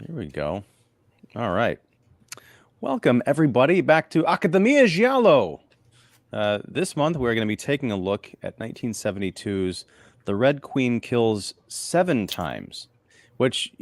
Here we go. All right. Welcome, everybody, back to Accademia Giallo. This month, we're going to be taking a look at 1972's The Red Queen Kills 7 Times, which,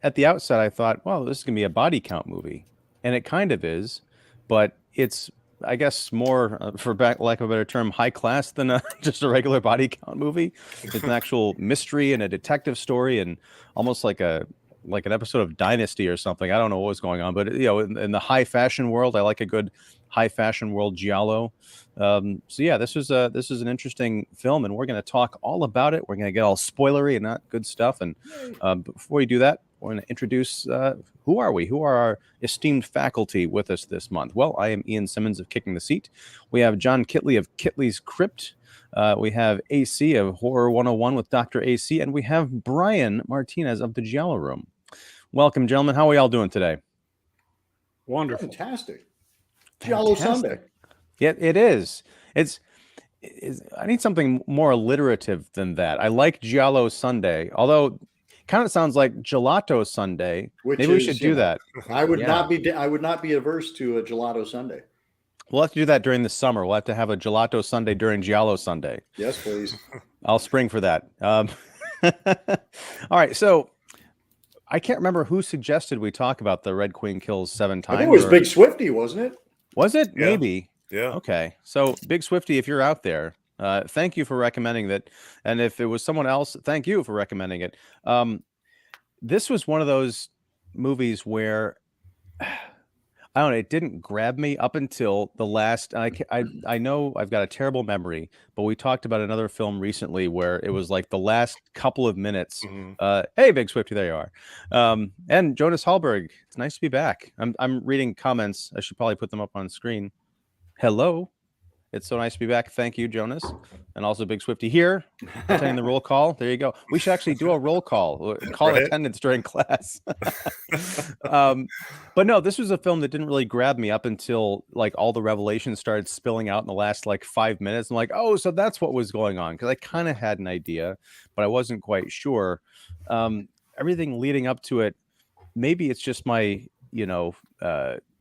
at the outset, I thought, well, this is going to be a body count movie. And it kind of is, but it's, I guess, more, for lack of a better term, high class than just a regular body count movie. It's an actual mystery and a detective story, and almost like an episode of Dynasty or something. I don't know what was going on, but in the high fashion world, I like a good high fashion world giallo. So yeah, this is an interesting film, and we're going to talk all about it. We're going to get all spoilery and not good stuff. And before we do that, we're going to introduce who are we? Who are our esteemed faculty with us this month? Well, I am Ian Simmons of Kicking the Seat. We have John Kitley of Kitley's Crypt. We have AC of Horror 101 with Dr. AC, and we have Brian Martinez of the Giallo Room. Welcome, gentlemen. How are y'all doing today? Wonderful. Fantastic. Giallo Sunday. Yeah, it is. It's I need something more alliterative than that. I like Giallo Sunday, although kind of sounds like Gelato Sunday. Maybe we should do that. I would not be averse to a Gelato Sunday. We'll have to do that during the summer. We'll have to have a Gelato Sunday during Giallo Sunday. Yes, please. I'll spring for that. All right, so I can't remember who suggested we talk about The Red Queen Kills 7 Times. I think it was Big Swifty, wasn't it? Was it? Yeah. Maybe. Yeah. Okay. So, Big Swifty, if you're out there, thank you for recommending that. And if it was someone else, thank you for recommending it. This was one of those movies where I don't know, it didn't grab me up until the last. I know I've got a terrible memory, but we talked about another film recently where it was like the last couple of minutes. Hey, Big Swifty, there you are. And Jonas Hallberg, it's nice to be back. I'm reading comments. I should probably put them up on screen. Hello. It's so nice to be back. Thank you, Jonas. And also Big Swifty here, attending the roll call. There you go. We should actually do a roll call right? Attendance during class. But no, this was a film that didn't really grab me up until like all the revelations started spilling out in the last like 5 minutes. I'm like, oh, so that's what was going on. Because I kind of had an idea, but I wasn't quite sure. Everything leading up to it, maybe it's just my,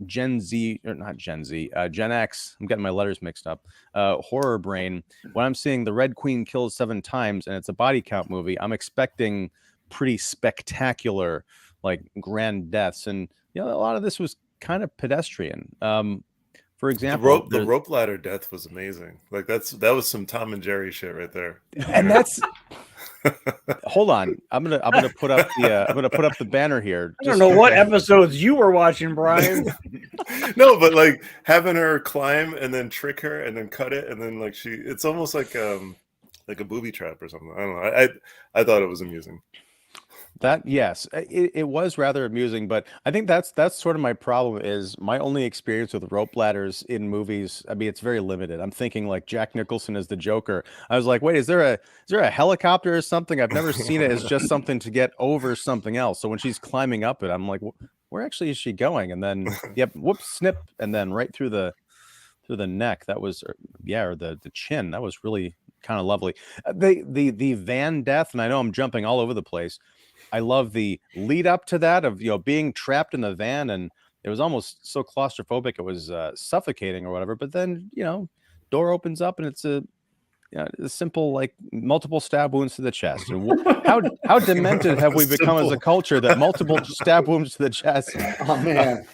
Gen Z, or not Gen Z, Gen X. I'm getting my letters mixed up. Horror brain. When I'm seeing The Red Queen Kills 7 Times and it's a body count movie, I'm expecting pretty spectacular, like grand deaths. And a lot of this was kind of pedestrian. For example, the rope ladder death was amazing. Like that was some Tom and Jerry shit right there. And that's hold on. I'm gonna put up the banner here. I don't know what episodes you were watching, Brian. No, but like having her climb and then trick her and then cut it and then like it's almost like a booby trap or something. I don't know. I thought it was amusing. That yes, it was rather amusing, but I think that's sort of my problem. Is my only experience with rope ladders in movies. I mean, it's very limited. I'm thinking like Jack Nicholson as the Joker. I was like, wait, is there a helicopter or something? I've never seen it as just something to get over something else. So when she's climbing up it, I'm like, where actually is she going? And then yep, whoops, snip, and then right through the neck. That was or the chin. That was really kind of lovely. The van death, and I know I'm jumping all over the place. I love the lead up to that of being trapped in the van, and it was almost so claustrophobic it was suffocating or whatever. But then door opens up and it's a simple like multiple stab wounds to the chest. And how demented have we become as a culture that multiple stab wounds to the chest? Oh man,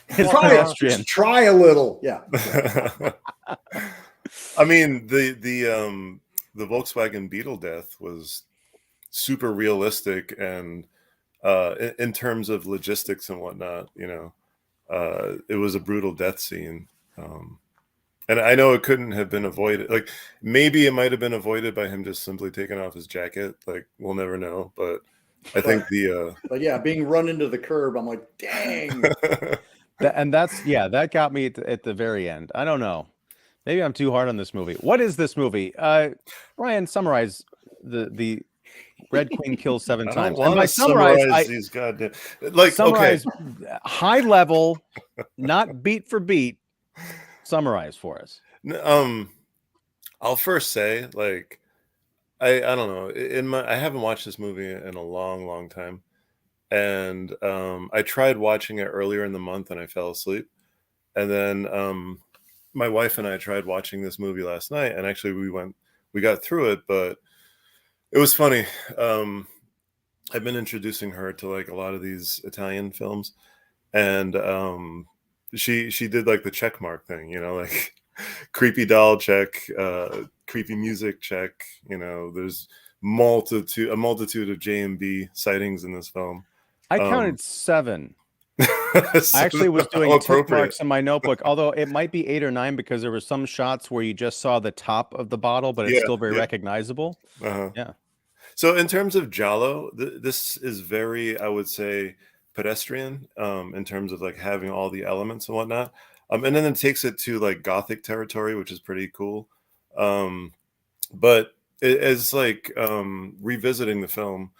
try a little, yeah. I mean the Volkswagen Beetle death was super realistic and in terms of logistics and whatnot, it was a brutal death scene. And I know it couldn't have been avoided. Like maybe it might have been avoided by him just simply taking off his jacket. Like we'll never know. But I think but yeah, being run into the curb, I'm like, dang. That got me at the very end. I don't know. Maybe I'm too hard on this movie. What is this movie? Ryan, summarize the Red Queen Kills 7 Times. And by summarize these goddamn high level, not beat for beat. Summarize for us. I'll first say, I don't know. I haven't watched this movie in a long, long time. and I tried watching it earlier in the month and I fell asleep. And then my wife and I tried watching this movie last night, and actually we got through it, but it was funny. I've been introducing her to like a lot of these Italian films, and she did like the check mark thing, you know, like creepy doll check, creepy music check. You know, there's a multitude of J&B sightings in this film. I counted 7. So I actually was doing how tick appropriate. marks in my notebook, although it might be 8 or 9 because there were some shots where you just saw the top of the bottle, but it's Yeah, still very yeah. recognizable. Uh-huh. Yeah. So in terms of Giallo, this is very, I would say, pedestrian in terms of like having all the elements and whatnot. And then it takes it to like Gothic territory, which is pretty cool. But as like revisiting the film,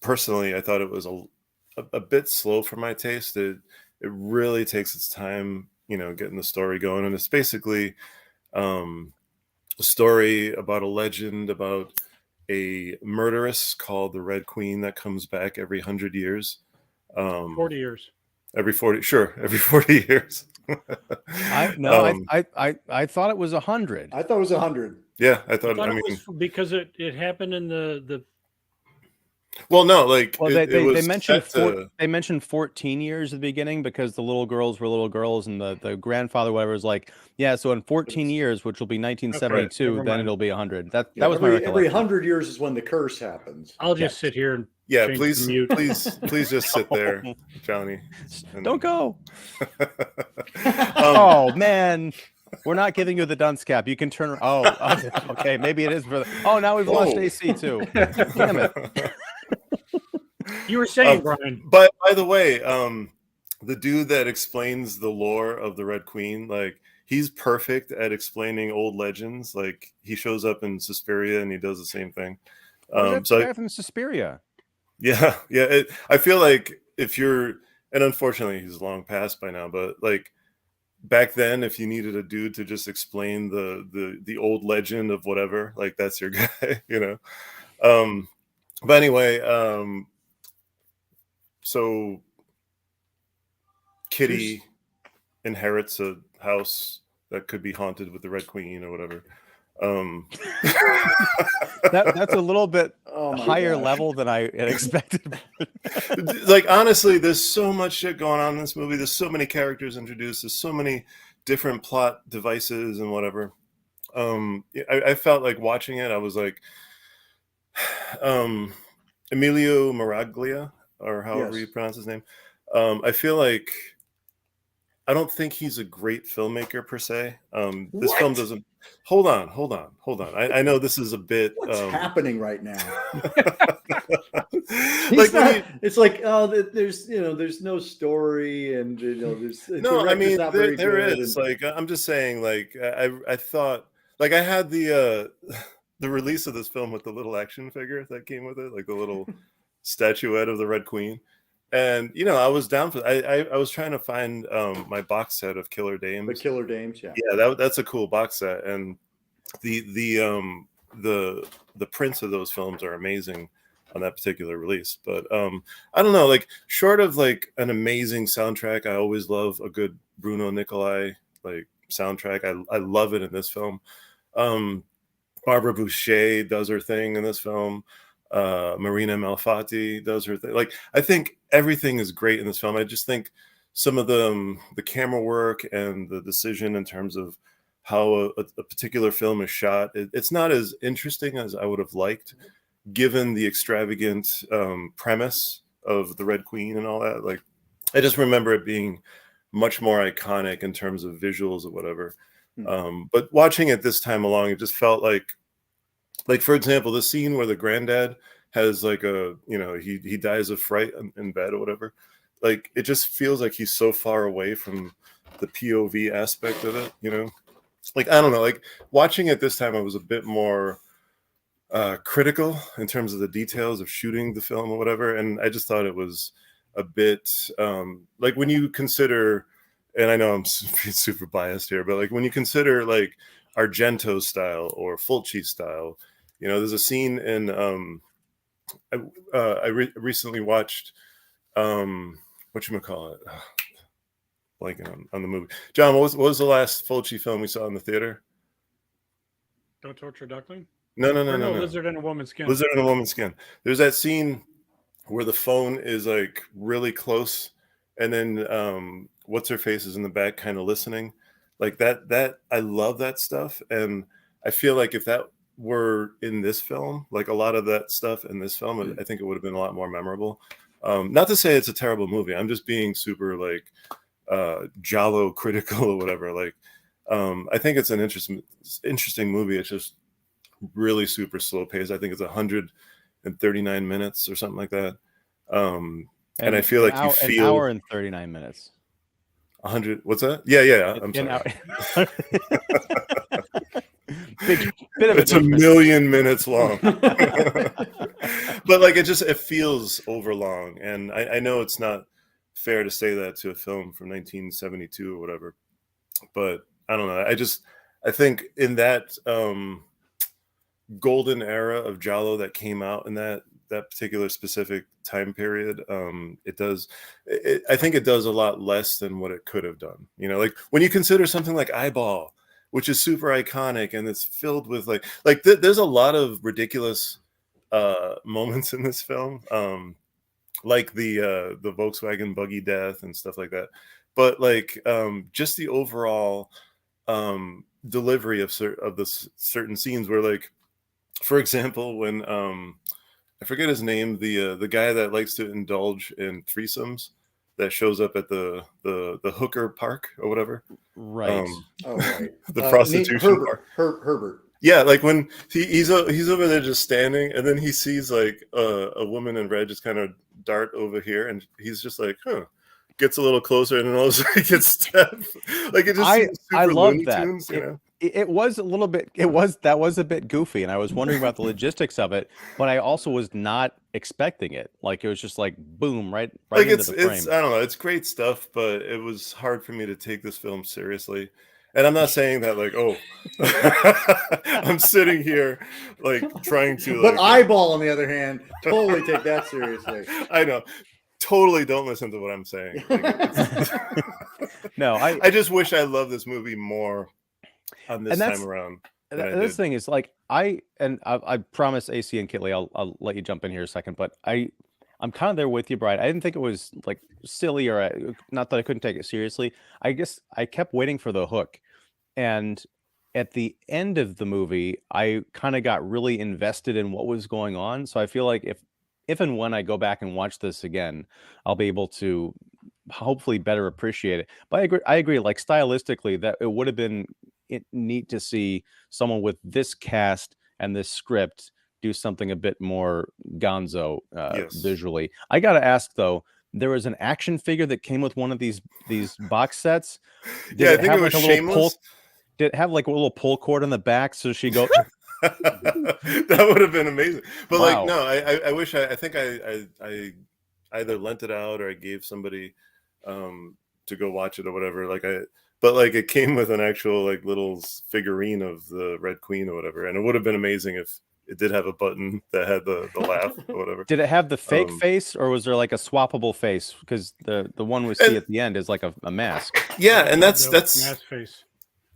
personally, I thought it was a bit slow for my taste. It really takes its time, you know, getting the story going, and it's basically a story about a legend about a murderess called the Red Queen that comes back every 100 years. 40 years. Every 40, sure, every 40 years. I thought it was 100. I thought it was 100. Yeah, I I thought. thought I it mean, was because it happened in the well, no, like Well, it they was mentioned set to, they mentioned 14 years at the beginning because the little girls were little girls, and the grandfather whatever was like, yeah, so in 14 years, which will be 1972, Never then mind. it'll be 100. That Yeah, was my every recollection. 100 years is when the curse happens. I'll just Yes. sit here and yeah. change Please, the mute. please just sit there, Johnny. And, Don't go. um, Oh man, we're not giving you the dunce cap. You can turn. Oh, okay, maybe it is for. Oh, now we've lost Whoa. AC too. Damn it. You were saying, Brian. But by the way, the dude that explains the lore of the Red Queen, like he's perfect at explaining old legends. Like he shows up in Suspiria and he does the same thing. Oh, that's So the guy from Suspiria. yeah, yeah. I feel like if you're, and unfortunately he's long past by now, but like back then, if you needed a dude to just explain the old legend of whatever, like that's your guy, you know. But anyway, so Kitty inherits a house that could be haunted with the Red Queen or whatever. That's a little bit Oh my higher gosh. level than I had expected. Like honestly, there's so much shit going on in this movie. There's so many characters introduced. There's so many different plot devices and whatever. I felt like watching it. I was like, Emilio Miraglia, or however Yes. you pronounce his name. I feel like I don't think he's a great filmmaker per se. This film What? doesn't. Hold on. I know this is a bit. What's happening right now? Like it's like, oh, there's there's no story, and there's no, I mean not very there good, is and like I'm just saying like I thought like I had the the release of this film with the little action figure that came with it, like the little statuette of the Red Queen. And you know, I was down for. I was trying to find my box set of Killer Dames. the Killer Dames, yeah. Yeah, that's a cool box set, and the prints of those films are amazing on that particular release. But I don't know, like short of like an amazing soundtrack, I always love a good Bruno Nicolai like soundtrack. I love it in this film. Barbara Boucher does her thing in this film. Marina Malfatti does her thing. Like I think everything is great in this film. I just think some of the camera work and the decision in terms of how a particular film is shot, it's not as interesting as I would have liked, given the extravagant premise of the Red Queen and all that. Like I just remember it being much more iconic in terms of visuals or whatever. But watching it this time along, it just felt like for example, the scene where the granddad has like a, you know, he dies of fright in bed or whatever. Like it just feels like he's so far away from the POV aspect of it, you know. Like I don't know, like watching it this time, I was a bit more critical in terms of the details of shooting the film or whatever, and I just thought it was a bit like when you consider, and I know I'm super biased here, but like when you consider like Argento style or Fulci style, you know, there's a scene in I recently watched whatchamacallit? Blanking on the movie. John, what was the last Fulci film we saw in the theater? Don't Torture Duckling? No. Lizard in a Woman's Skin. Lizard in a Woman's Skin. There's that scene where the phone is like really close, and then what's her face is in the back kind of listening. Like that I love that stuff. And I feel like if that were in this film, like a lot of that stuff in this film, I think it would have been a lot more memorable. Not to say it's a terrible movie. I'm just being super like Giallo critical or whatever. Like I think it's an interesting movie. It's just really super slow paced. I think it's 139 minutes or something like that. And I feel like you feel an hour and 39 minutes. 100. What's that? Yeah. I'm sorry. It's a million minutes long. But like it feels over long. And I know it's not fair to say that to a film from 1972 or whatever. But I don't know. I think in that golden era of Giallo that came out in that particular specific time period, I think it does a lot less than what it could have done. You know, like when you consider something like Eyeball, which is super iconic and it's filled with there's a lot of ridiculous moments in this film, like the Volkswagen buggy death and stuff like that. But like just the overall delivery of the certain scenes where, like, for example, when I forget his name, the guy that likes to indulge in threesomes that shows up at the hooker park or whatever. Right. Right. The prostitution park. Herbert. Yeah, like when he's over there just standing, and then he sees like a woman in red just kind of dart over here, and he's just like, gets a little closer, and then all of a sudden he gets stabbed. Like it just seems super I love Looney that. Tunes, you know? It was a little bit. That was a bit goofy, and I was wondering about the logistics of it, but I also was not expecting it. Like it was just like boom, right Like into the frame. it's I don't know, it's great stuff, but it was hard for me to take this film seriously. And I'm not saying that like, I'm sitting here like trying to. But Eyeball, on the other hand, totally take that seriously. I know. Totally don't listen to what I'm saying. Like, No, I just wish I loved this movie more on this time around. This thing is like I promise AC and Kitley, I'll let you jump in here a second, but I'm kind of there with you, Brian. I didn't think it was like silly or not that I couldn't take it seriously. I guess I kept waiting for the hook, and at the end of the movie, I kind of got really invested in what was going on. So I feel like if and when I go back and watch this again, I'll be able to hopefully better appreciate it. But I agree. Like stylistically, that it would have been neat to see someone with this cast and this script do something a bit more gonzo visually. I gotta ask though, there was an action figure that came with one of these box sets. I think it was Shameless. Did it have like a little pull cord on the back so she go? That would have been amazing. But Wow. like, no, I wish I think I either lent it out or I gave somebody to go watch it or whatever. But like it came with an actual like little figurine of the Red Queen or whatever, and it would have been amazing if it did have a button that had the laugh or whatever. Did it have the fake face, or was there like a swappable face? Because the one we see at the end is like a mask. Yeah, and that's mask face.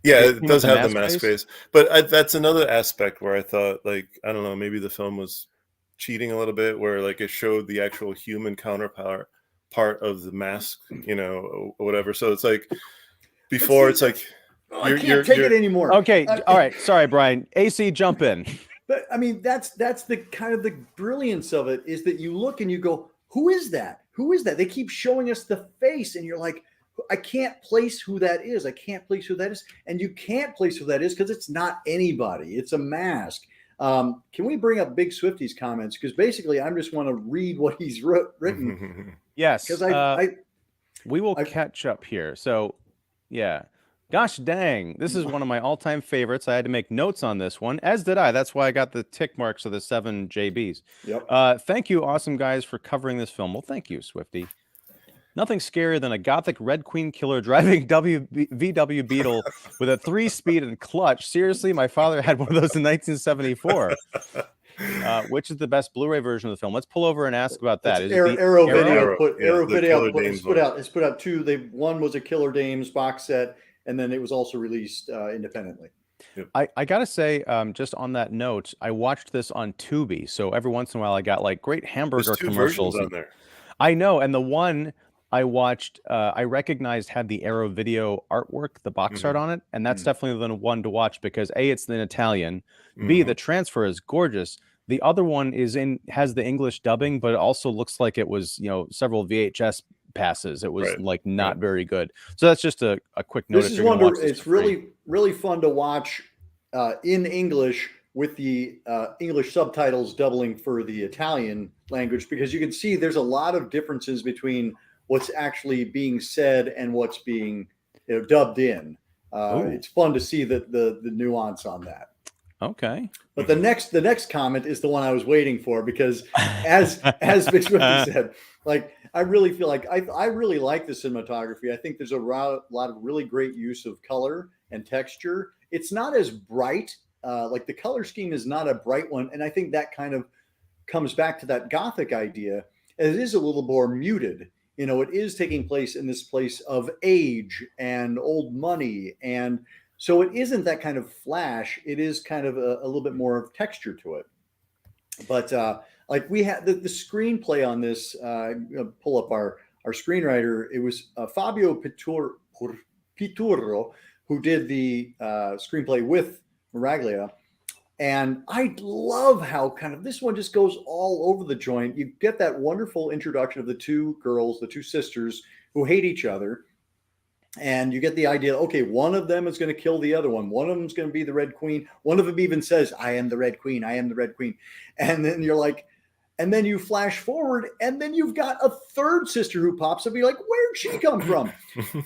Yeah, it does have the mask face. But that's another aspect where I thought, like, I don't know, maybe the film was cheating a little bit, where like it showed the actual human counterpart part of the mask, you know, or whatever. So it's like before, it's like I can't take it anymore. Okay, all right. Sorry, Brian. AC, jump in. But I mean, that's the kind of the brilliance of it, is that you look and you go, who is that? Who is that? They keep showing us the face, and you're like, I can't place who that is. I can't place who that is. And you can't place who that is because it's not anybody. It's a mask. Can we bring up Big Swifty's comments? Because basically, I just want to read what he's written. Yes. Because we will catch up here. So, yeah. Gosh dang. This is one of my all-time favorites. I had to make notes on this one, as did I. That's why I got the tick marks of the 7 JBs. Yep. Thank you, awesome guys, for covering this film. Well, thank you, Swifty. Nothing scarier than a gothic Red Queen killer driving VW Beetle with a 3-speed and clutch. Seriously, my father had one of those in 1974. Which is the best Blu-ray version of the film? Let's pull over and ask about that. It's Is it the Arrow Arrow? Video put yeah, Arrow the Video Killer put, Dames it's put out two. One was a Killer Dames box set, and then it was also released independently. I gotta say, just on that note, I watched this on Tubi, so every once in a while I got like great hamburger There's two commercials. versions on there. I know, and the one I watched, I recognized had the Arrow Video artwork, the box art on it, and that's definitely the one to watch because A, it's in Italian, B, the transfer is gorgeous. The other one has the English dubbing, but it also looks like it was, several VHS passes. It was like not very good. So that's just a quick note. This is it's really fun to watch in English with the English subtitles doubling for the Italian language, because you can see there's a lot of differences between what's actually being said and what's being dubbed in. It's fun to see the nuance on that. Okay. But the next comment is the one I was waiting for, because as Vic Swifty said, like, I really feel like I really like the cinematography. I think there's a lot of really great use of color and texture. It's not as bright. Like the color scheme is not a bright one. And I think that kind of comes back to that Gothic idea. It is a little more muted. It is taking place in this place of age and old money. And so it isn't that kind of flash. It is kind of a little bit more of texture to it. But like we had the screenplay on this, pull up our screenwriter. It was Fabio Piturro who did the screenplay with Miraglia. And I love how kind of this one just goes all over the joint. You get that wonderful introduction of the two girls, the two sisters who hate each other. And you get the idea, okay, one of them is going to kill the other one. One of them is going to be the Red Queen. One of them even says, I am the Red Queen. I am the Red Queen. And then you're like, and then you flash forward, and then you've got a third sister who pops up. You're like, where'd she come from?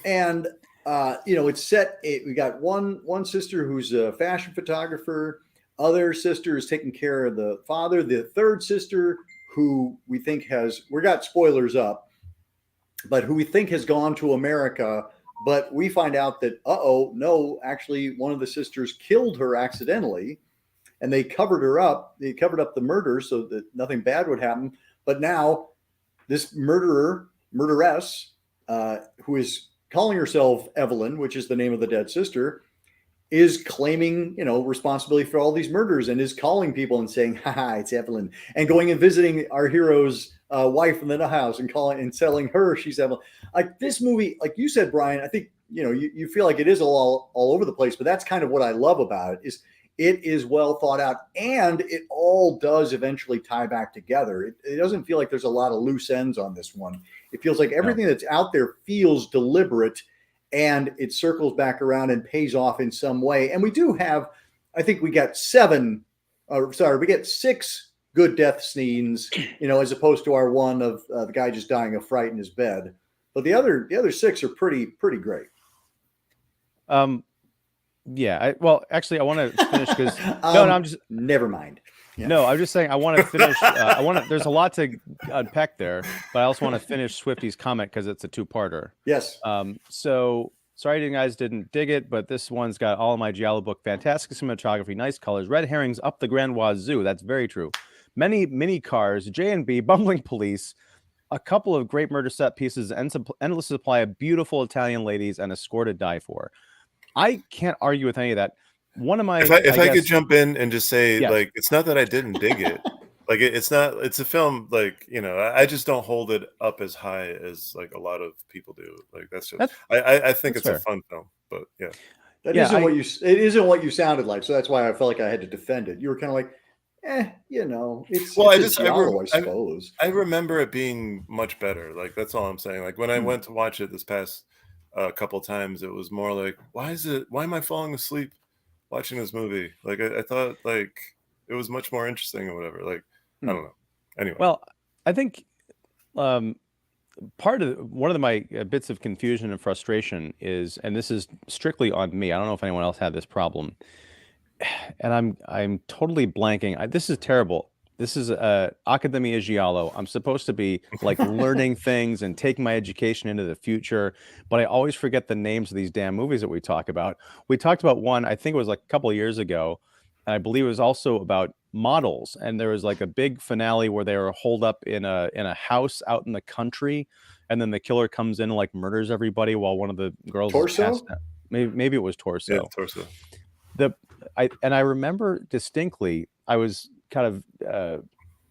And, it's set. We got one sister who's a fashion photographer. Other sister is taking care of the father. The third sister, who we think we got spoilers up, but who we think has gone to America. But we find out that, no, actually one of the sisters killed her accidentally, and they covered her up. They covered up the murder so that nothing bad would happen. But now this murderess, who is calling herself Evelyn, which is the name of the dead sister, is claiming, responsibility for all these murders, and is calling people and saying, haha, it's Evelyn, and going and visiting our hero's wife in the house and calling and telling her she's Evelyn. Like this movie, like you said, Brian, I think, you feel like it is all over the place, but that's kind of what I love about it. It is well thought out, and it all does eventually tie back together. It doesn't feel like there's a lot of loose ends on this one. It feels like everything that's out there feels deliberate, and it circles back around and pays off in some way. And we do have, I think we got 6 good death scenes, as opposed to our one of the guy just dying of fright in his bed. But the other 6 are pretty great. Yeah. Actually, I want to finish because I'm just never mind. Yeah. No, I'm just saying I want to finish. There's a lot to unpack there, but I also want to finish Swifty's comment because it's a two-parter. Yes. So sorry you guys didn't dig it, but this one's got all of my Giallo book, fantastic cinematography, nice colors, red herrings up the Grand Wazoo. That's very true. Many mini cars, J&B, bumbling police, a couple of great murder set pieces, endless supply of beautiful Italian ladies, and a score to die for. I can't argue with any of that. One of my, if I could jump in and just say, yes. like, it's not that I didn't dig it. Like, it's a film, like, I just don't hold it up as high as like a lot of people do. Like, I think it's a fun film, but yeah. It isn't what you sounded like. So that's why I felt like I had to defend it. You were kind of like, it's Giallo, I suppose. I remember it being much better. Like, that's all I'm saying. Like, when I went to watch it this past couple times, it was more like, why am I falling asleep watching this movie? Like, I thought, like, it was much more interesting or whatever. Like, I don't know. Anyway. Well, I think one of my bits of confusion and frustration is, and this is strictly on me, I don't know if anyone else had this problem, and I'm totally blanking. This is terrible. This is Accademia Giallo. I'm supposed to be like learning things and taking my education into the future, but I always forget the names of these damn movies that we talk about. We talked about one, I think it was like a couple of years ago, and I believe it was also about models, and there was like a big finale where they were holed up in a house out in the country, and then the killer comes in and like murders everybody while one of the girls is Torso? passed out. Maybe it was Torso. Yeah, Torso. I remember distinctly, I was kind of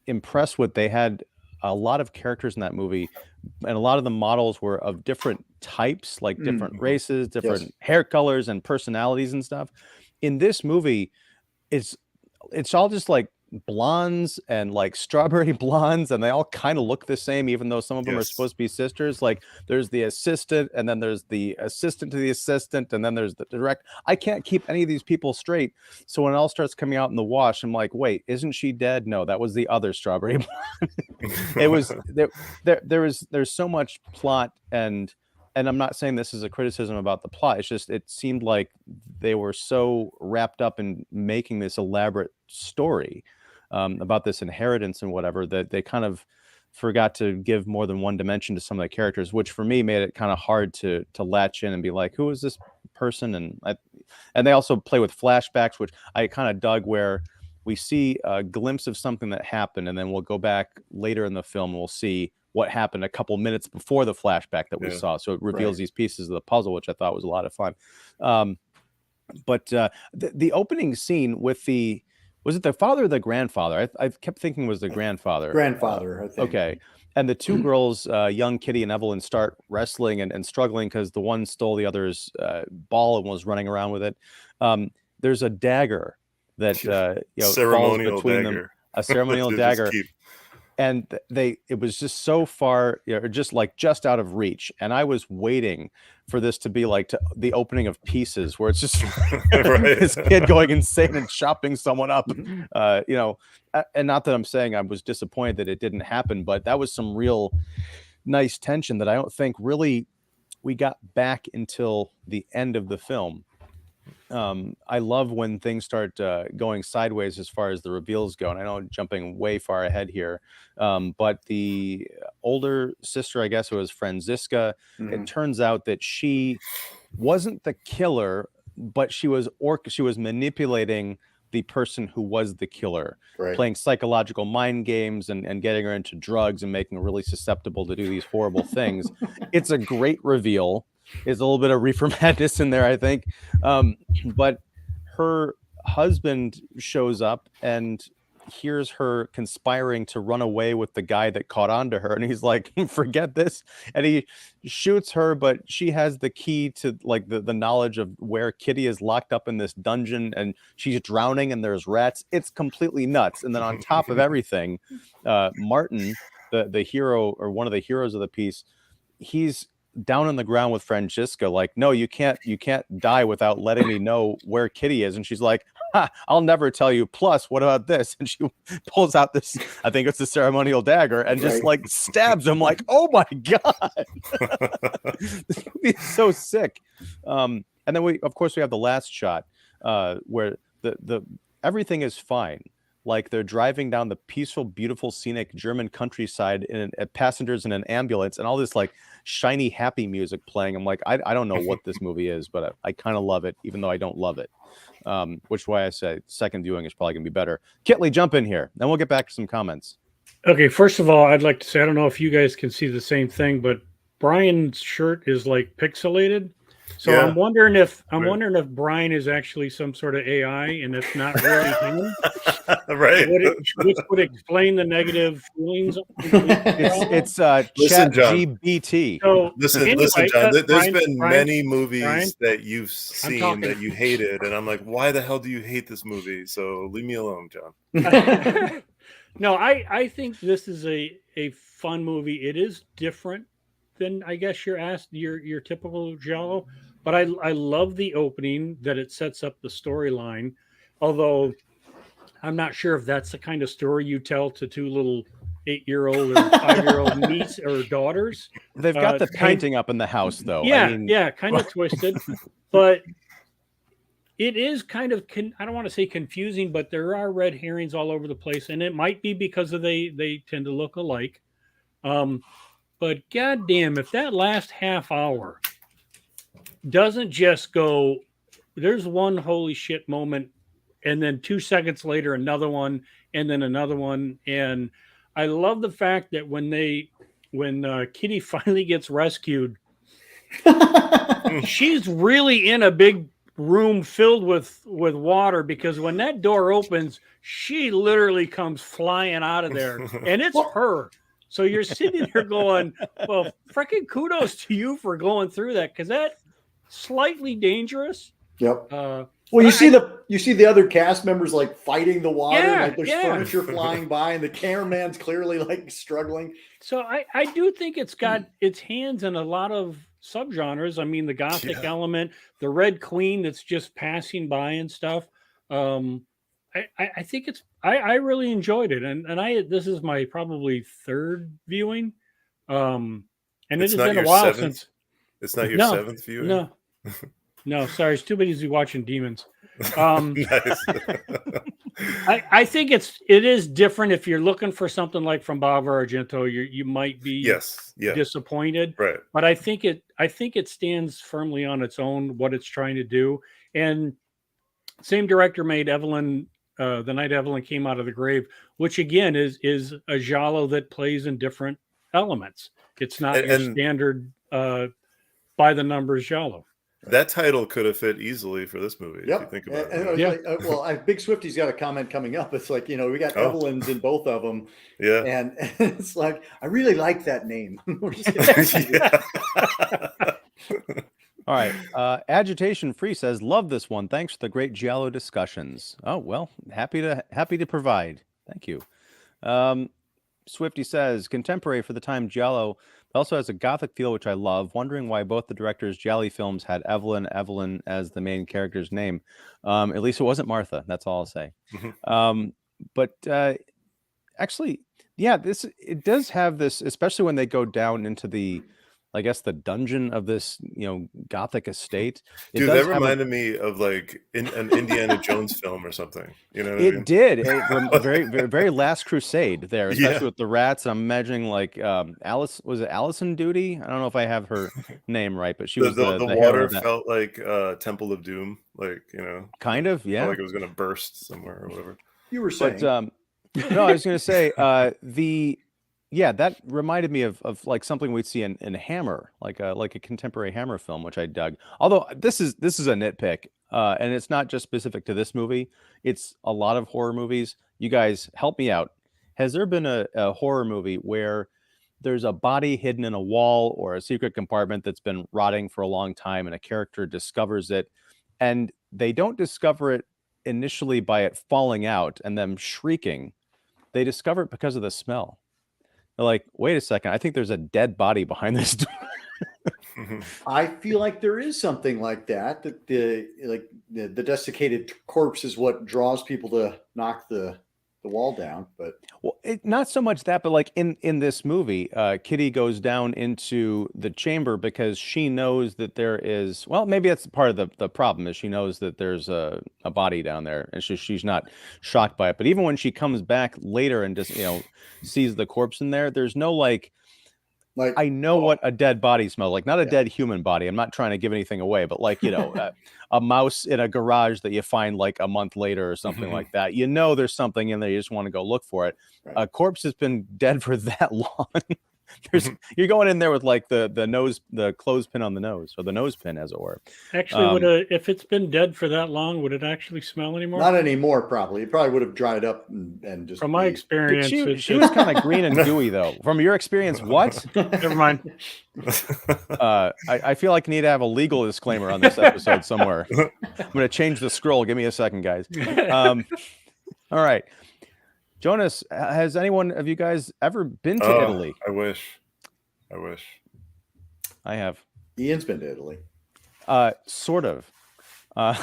impressed with, they had a lot of characters in that movie, and a lot of the models were of different types, like different races, different hair colors and personalities and stuff. In this movie, it's all just like blondes and like strawberry blondes, and they all kind of look the same, even though some of them are supposed to be sisters. Like there's the assistant, and then there's the assistant to the assistant, and then there's the direct. I can't keep any of these people straight. So when it all starts coming out in the wash, I'm like, wait, isn't she dead? No, that was the other strawberry blonde. It was there's so much plot, and I'm not saying this is a criticism about the plot. It's just, it seemed like they were so wrapped up in making this elaborate story about this inheritance and whatever, that they kind of forgot to give more than one dimension to some of the characters, which for me made it kind of hard to latch in and be like, who is this person? And they also play with flashbacks, which I kind of dug, where we see a glimpse of something that happened, and then we'll go back later in the film and we'll see what happened a couple minutes before the flashback that we saw. So it reveals these pieces of the puzzle, which I thought was a lot of fun. But the opening scene with was it the father or the grandfather? I kept thinking it was the grandfather. Grandfather, I think. Okay. And the two girls, young Kitty and Evelyn, start wrestling and struggling because the one stole the other's ball and was running around with it. There's a dagger that falls between them, a ceremonial dagger. And it was just so far, just out of reach. And I was waiting for this to be like the opening of Pieces, where it's just this kid going insane and chopping someone up, and not that I'm saying I was disappointed that it didn't happen, but that was some real nice tension that I don't think really we got back until the end of the film. I love when things start going sideways as far as the reveals go. And I know I'm jumping way far ahead here, but the older sister, I guess it was Franziska, it turns out that she wasn't the killer, but she was manipulating the person who was the killer, playing psychological mind games and getting her into drugs and making her really susceptible to do these horrible things. It's a great reveal. Is a little bit of reefer madness in there, I think. But her husband shows up and hears her conspiring to run away with the guy that caught on to her. And he's like, forget this. And he shoots her, but she has the key to like the knowledge of where Kitty is locked up in this dungeon, and she's drowning and there's rats. It's completely nuts. And then on top of everything, Martin, the hero, or one of the heroes of the piece, he's down on the ground with Franziska, like, no, you can't die without letting me know where Kitty is. And she's like, I'll never tell you. Plus, what about this? And she pulls out this, I think it's the ceremonial dagger, and just like stabs him. Like, oh my god, this movie is so sick. And then we have the last shot where the everything is fine. Like they're driving down the peaceful, beautiful, scenic German countryside in passengers in an ambulance, and all this like shiny, happy music playing. I'm like, I don't know what this movie is, but I kind of love it, even though I don't love it. Which is why I say second viewing is probably gonna be better. Kitley, jump in here, then we'll get back to some comments. Okay, first of all, I'd like to say, I don't know if you guys can see the same thing, but Brian's shirt is like pixelated. So I'm wondering if Brian is actually some sort of AI and it's not really him. Which would explain the negative feelings. It's ChatGPT. So listen, John. There's been many movies that you've seen that you hated, and I'm like, why the hell do you hate this movie? So leave me alone, John. No, I think this is a fun movie. It is different than, I guess, your typical Giallo, but I love the opening, that it sets up the storyline. Although I'm not sure if that's the kind of story you tell to two little 8-year-old or 5-year-old niece or daughters. They've got the painting up in the house, though. Yeah, kind of twisted, but it is kind of, I don't want to say confusing, but there are red herrings all over the place, and it might be because they tend to look alike. But goddamn, if that last half hour doesn't just go, there's one holy shit moment and then 2 seconds later another one, and then another one. And I love the fact that when Kitty finally gets rescued, she's really in a big room filled with water, because when that door opens, she literally comes flying out of there, and it's her. So you're sitting there going, well, freaking kudos to you for going through that, because that's slightly dangerous. Yep. Well, you see the other cast members like fighting the water, Yeah, like there's yeah. furniture flying by, and the cameraman's clearly like struggling. So I do think it's got its hands in a lot of subgenres. I mean, the gothic element, the Red Queen that's just passing by and stuff. I think I really enjoyed it, and this is my probably third viewing. And It's it has not been a your while seventh? since. It's not your No, seventh viewing? No, no, sorry, it's too busy watching Demons. Nice. I think it is different. If you're looking for something like from Bob Argento, you might be disappointed. Right. But I think it stands firmly on its own, what it's trying to do. And same director made Evelyn, The Night Evelyn Came Out of the Grave, which again is a giallo that plays in different elements. It's not your standard by the numbers giallo. That title could have fit easily for this movie. If you think about it. Like, Big Swifty's got a comment coming up. It's like, we got Evelyn's in both of them. Yeah. And it's like, I really like that name. All right. Agitation Free says, love this one. Thanks for the great giallo discussions. Oh, well, happy to provide. Thank you. Swifty says, contemporary for the time giallo, but also has a gothic feel, which I love. Wondering why both the directors' giallo films had Evelyn as the main character's name. At least it wasn't Martha. That's all I'll say. But actually, yeah, it does have this, especially when they go down into the, I guess, the dungeon of this, gothic estate. Dude, that reminded me of like an Indiana Jones film or something. You know what I mean? Did. Very, very, very Last Crusade there, especially with the rats. I'm imagining like Alice, was it Allison Duty? I don't know if I have her name right, but she was the water felt like Temple of Doom, like, kind of, yeah, like it was gonna burst somewhere or whatever. You were saying. But, no, I was gonna say that reminded me of like something we'd see in Hammer, like a contemporary Hammer film, which I dug. Although this is a nitpick, and it's not just specific to this movie. It's a lot of horror movies. You guys help me out. Has there been a horror movie where there's a body hidden in a wall or a secret compartment that's been rotting for a long time, and a character discovers it, and they don't discover it initially by it falling out and them shrieking? They discover it because of the smell. They're like, wait a second, I think there's a dead body behind this door. I feel like there is something like that the desiccated corpse is what draws people to knock the wall down. But not so much that, but like in this movie, Kitty goes down into the chamber because she knows that there is, well, maybe that's part of the problem, is she knows that there's a body down there, and she's not shocked by it. But even when she comes back later and just sees the corpse in there, there's no like I know what a dead body smells like. Not a dead human body. I'm not trying to give anything away, but like, a mouse in a garage that you find like a month later or something like that. There's something in there. You just want to go look for it. Right. A corpse has been dead for that long. You're going in there with like the clothespin on the nose, or the nose pin, as it were. Actually, if it's been dead for that long, would it actually smell anymore? Not anymore, probably. It probably would have dried up and just. From my experience, she was kind of green and gooey, though. From your experience, what? Never mind. I feel like I need to have a legal disclaimer on this episode somewhere. I'm going to change the scroll. Give me a second, guys. All right. Jonas, has anyone of you guys ever been to Italy? I wish. I have. Ian's been to Italy. Sort of. I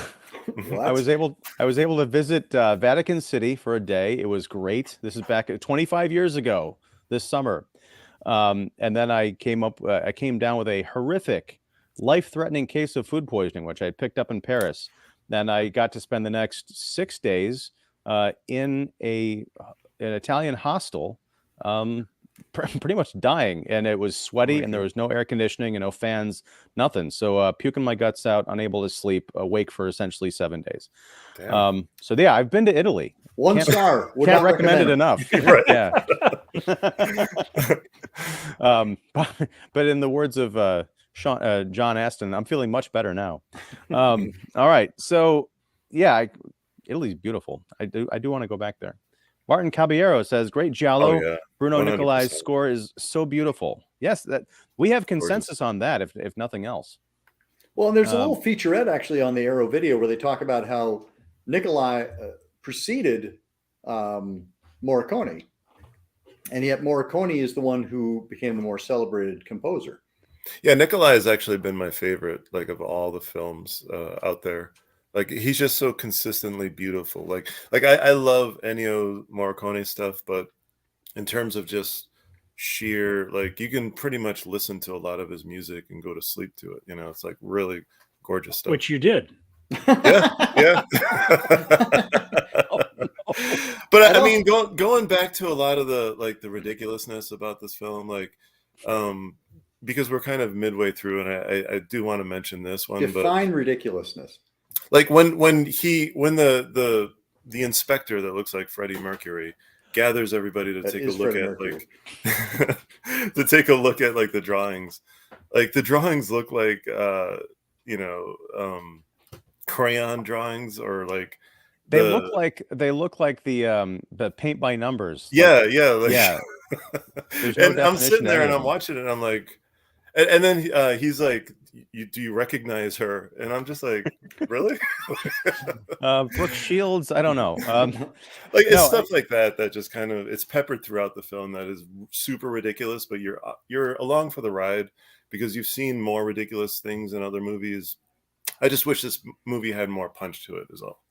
was able to visit Vatican City for a day. It was great. This is back 25 years ago this summer. And then I came down with a horrific, life-threatening case of food poisoning, which I picked up in Paris. Then I got to spend the next 6 days in an Italian hostel pretty much dying, and it was sweaty, and there God. was no air conditioning and no fans, nothing. So puking my guts out, unable to sleep, awake for essentially 7 days. Damn. So yeah, I've been to Italy. 1 Can't- star. Would Can't not recommend it recommend. enough. Right. Yeah. But in the words of John Aston, I'm feeling much better now. All right, so yeah, Italy's beautiful. I do want to go back there. Martin Caballero says, "Great Giallo. Oh yeah. Bruno 100%. Nicolai's score is so beautiful." Yes, that we have Gorgeous. consensus on that, if nothing else. Well, and there's a little featurette actually on the Arrow video where they talk about how Nicolai preceded Morricone, and yet Morricone is the one who became the more celebrated composer. Yeah, Nikolai has actually been my favorite, like, of all the films out there. Like, he's just so consistently beautiful. Like I love Ennio Morricone stuff, but in terms of just sheer, like, you can pretty much listen to a lot of his music and go to sleep to it. You know, it's like really gorgeous stuff. Which you did. Yeah. Oh, no. But I mean, going back to a lot of the ridiculousness about this film, like, because we're kind of midway through, and I do want to mention this one. Define ridiculousness. Like when the inspector that looks like Freddie Mercury gathers everybody to take a look at like to take a look at like the drawings. Like the drawings look like crayon drawings, or like They look like the paint by numbers. Yeah, like, yeah, like, yeah. There's no and I'm sitting definition to there any and of I'm them. watching it and I'm like, and then he's like, do you recognize her? And I'm just like, really? Brooke Shields, I don't know. Like, it's no, stuff like that just kind of, it's peppered throughout the film that is super ridiculous, but you're along for the ride because you've seen more ridiculous things in other movies. I just wish this movie had more punch to it, is all.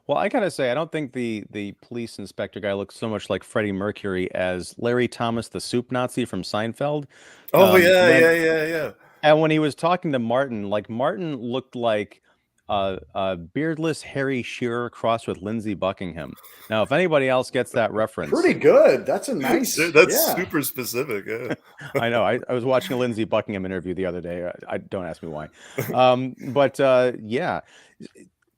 Well, I gotta say, I don't think the police inspector guy looks so much like Freddie Mercury as Larry Thomas, the soup Nazi from Seinfeld. Oh yeah, when- yeah. And when he was talking to Martin, like Martin looked like a beardless Harry Shearer crossed with Lindsey Buckingham. Now, if anybody else gets that reference, Pretty good. That's a nice. That's super specific. Yeah. I know. I was watching a Lindsey Buckingham interview the other day. I don't ask me why. But yeah,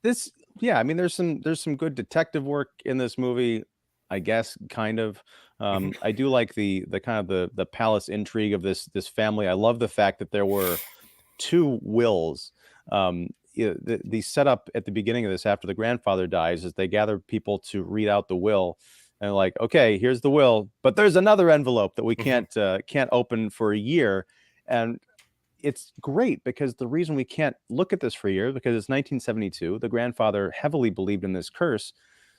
this. Yeah, I mean, there's some good detective work in this movie, I guess, kind of. I do like the kind of the palace intrigue of this family. I love the fact that there were two wills. The setup at the beginning of this, after the grandfather dies, is they gather people to read out the will, and like, okay, here's the will, but there's another envelope that we can't open for a year, and it's great because the reason we can't look at this for a year because it's 1972. The grandfather heavily believed in this curse.